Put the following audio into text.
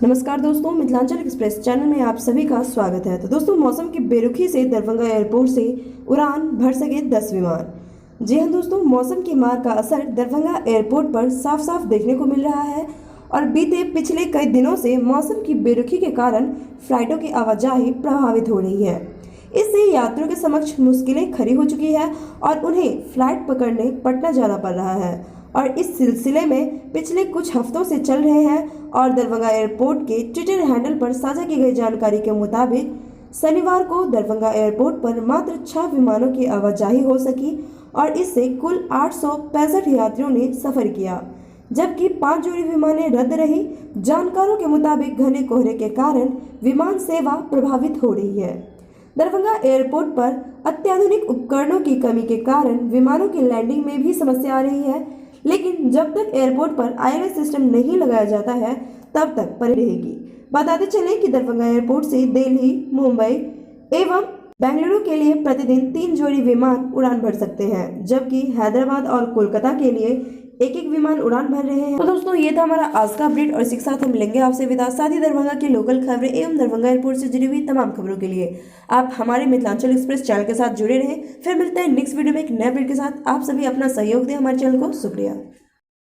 नमस्कार दोस्तों, Mithilanchal express channel में आप सभी का स्वागत है। तो दोस्तों, मौसम की बेरुखी से दरभंगा एयरपोर्ट से उड़ान भर सके 10 विमान। जी हाँ दोस्तों, मौसम की मार का असर दरभंगा एयरपोर्ट पर साफ साफ देखने को मिल रहा है और बीते पिछले कई दिनों से मौसम की बेरुखी के कारण फ्लाइटों की आवाजाही प्रभावित हो रही है। इससे यात्रियों के समक्ष मुश्किलें खड़ी हो चुकी है और उन्हें फ्लाइट पकड़ने पटना जाना पड़ रहा है। और इस सिलसिले में पिछले कुछ हफ्तों से चल रहे हैं और दरभंगा एयरपोर्ट के ट्विटर हैंडल पर साझा की गई जानकारी के मुताबिक शनिवार को दरभंगा एयरपोर्ट पर मात्र 6 विमानों की आवाजाही हो सकी और इससे कुल 865 यात्रियों ने सफर किया, जबकि 5 जोड़ी विमानें रद्द रही। जानकारों के मुताबिक घने कोहरे के कारण विमान सेवा प्रभावित हो रही है। दरभंगा एयरपोर्ट पर अत्याधुनिक उपकरणों की कमी के कारण विमानों की लैंडिंग में भी समस्या आ रही है, लेकिन जब तक एयरपोर्ट पर आईएलएस सिस्टम नहीं लगाया जाता है तब तक पड़ी रहेगी। बताते चलें कि दरभंगा एयरपोर्ट से दिल्ली, मुंबई एवं बेंगलुरु के लिए प्रतिदिन 3 जोड़ी विमान उड़ान भर सकते हैं, जबकि हैदराबाद और कोलकाता के लिए एक एक विमान उड़ान भर रहे हैं। तो दोस्तों, ये था हमारा आज का अपडेट और इसी के साथ हम लेंगे आपसे विदा। साथ ही दरभंगा की लोकल खबरें एवं दरभंगा एयरपोर्ट से जुड़ी हुई तमाम खबरों के लिए आप हमारे मिथिलांचल एक्सप्रेस चैनल के साथ जुड़े रहें। फिर मिलते हैं नेक्स्ट वीडियो में एक नए अपडेट के साथ। आप सभी अपना सहयोग दें हमारे चैनल को। शुक्रिया।